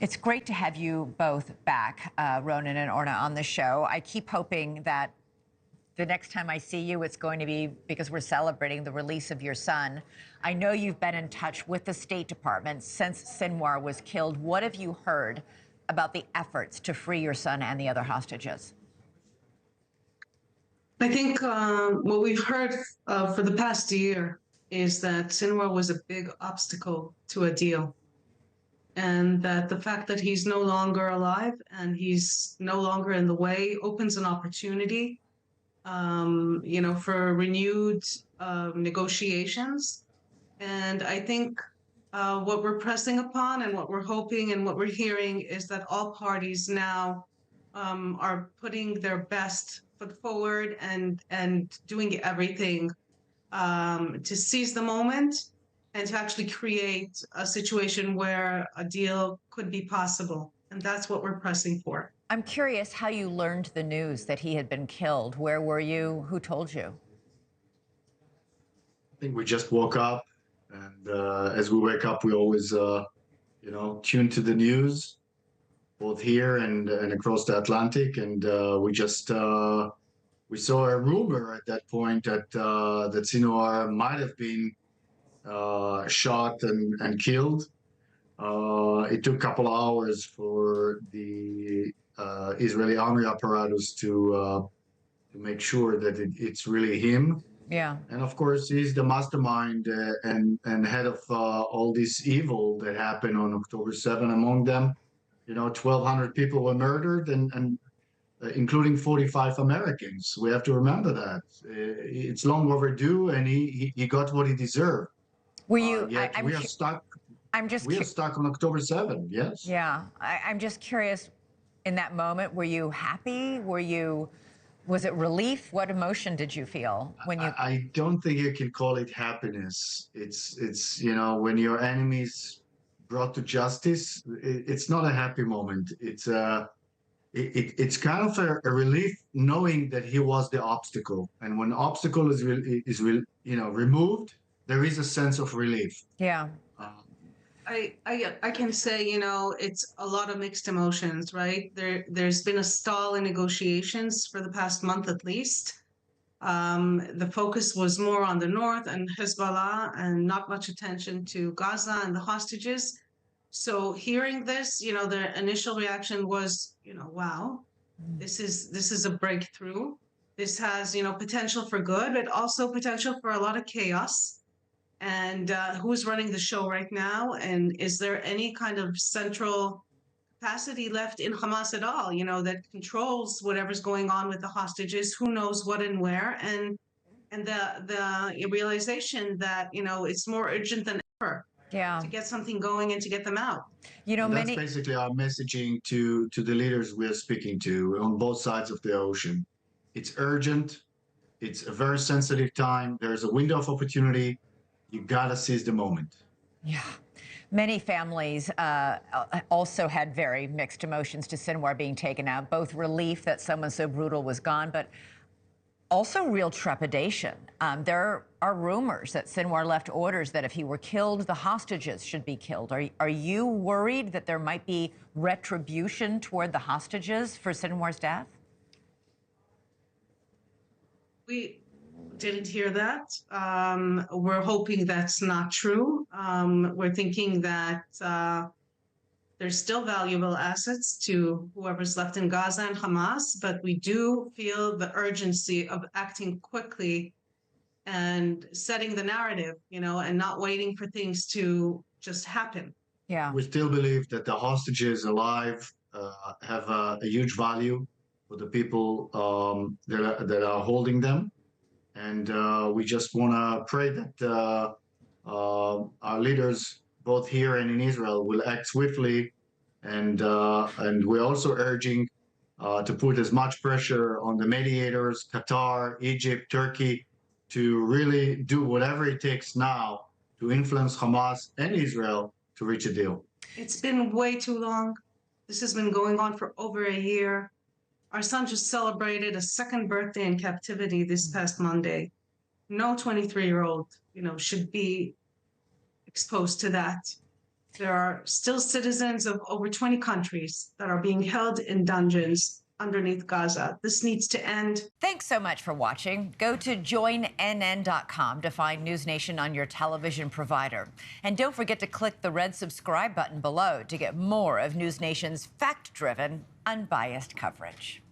It's great to have you both back, Ronen and Orna, on the show. I keep hoping that the next time I see you, it's going to be because we're celebrating the release of your son. I know you've been in touch with the State Department since Sinwar was killed. What have you heard about the efforts to free your son and the other hostages? I think what we've heard for the past year is that Sinwar was a big obstacle to a deal. And that the fact that he's no longer alive and he's no longer in the way opens an opportunity, for renewed negotiations. And I think what we're pressing upon and what we're hoping and what we're hearing is that all parties now are putting their best foot forward and doing everything to seize the moment and to actually create a situation where a deal could be possible. And that's what we're pressing for. I'm curious how you learned the news that he had been killed. Where were you? Who told you? I think we just woke up, and as we wake up, we always, tune to the news, both here and across the Atlantic. And we saw a rumor at that point that Sinwar might have been shot and killed. It took a couple of hours for the Israeli army apparatus to make sure that it's really him. Yeah. And of course, he's the mastermind and head of all this evil that happened on October 7. Among them, 1,200 people were murdered, and including 45 Americans. We have to remember that. It's long overdue, and he got what he deserved. Were you? We are stuck. We are stuck on October 7. Yes. Yeah. I'm just curious. In that moment, were you happy? Was it relief? What emotion did you feel when you? I don't think you can call it happiness. It's when your enemy's brought to justice. It's not a happy moment. It's kind of a relief knowing that he was the obstacle, and when obstacle is removed, there is a sense of relief. Yeah. I can say, it's a lot of mixed emotions, right? There's been a stall in negotiations for the past month at least. The focus was more on the north and Hezbollah and not much attention to Gaza and the hostages. So hearing this, the initial reaction was, wow, this is a breakthrough. This has, potential for good, but also potential for a lot of chaos. And who's running the show right now? And is there any kind of central capacity left in Hamas at all, that controls whatever's going on with the hostages? Who knows what and where? And the realization that, it's more urgent than ever to get something going and to get them out. That's basically our messaging to the leaders we're speaking to on both sides of the ocean. It's urgent. It's a very sensitive time. There's a window of opportunity. You gotta seize the moment. Yeah. Many families also had very mixed emotions to Sinwar being taken out, both relief that someone so brutal was gone, but also real trepidation. There are rumors that Sinwar left orders that if he were killed, the hostages should be killed. Are you worried that there might be retribution toward the hostages for Sinwar's death? We didn't hear that. We're hoping that's not true. We're thinking that there's still valuable assets to whoever's left in Gaza and Hamas, but we do feel the urgency of acting quickly and setting the narrative, and not waiting for things to just happen. Yeah. We still believe that the hostages alive have a huge value for the people that are holding them. And we just want to pray that our leaders, both here and in Israel, will act swiftly. And we're also urging to put as much pressure on the mediators, Qatar, Egypt, Turkey, to really do whatever it takes now to influence Hamas and Israel to reach a deal. It's been way too long. This has been going on for over a year. Our son just celebrated a second birthday in captivity this past Monday. No 23-year-old, should be exposed to that. There are still citizens of over 20 countries that are being held in dungeons underneath Gaza. This needs to end. Thanks so much for watching. Go to joinnn.com to find NewsNation on your television provider. And don't forget to click the red subscribe button below to get more of NewsNation's fact-driven, unbiased coverage.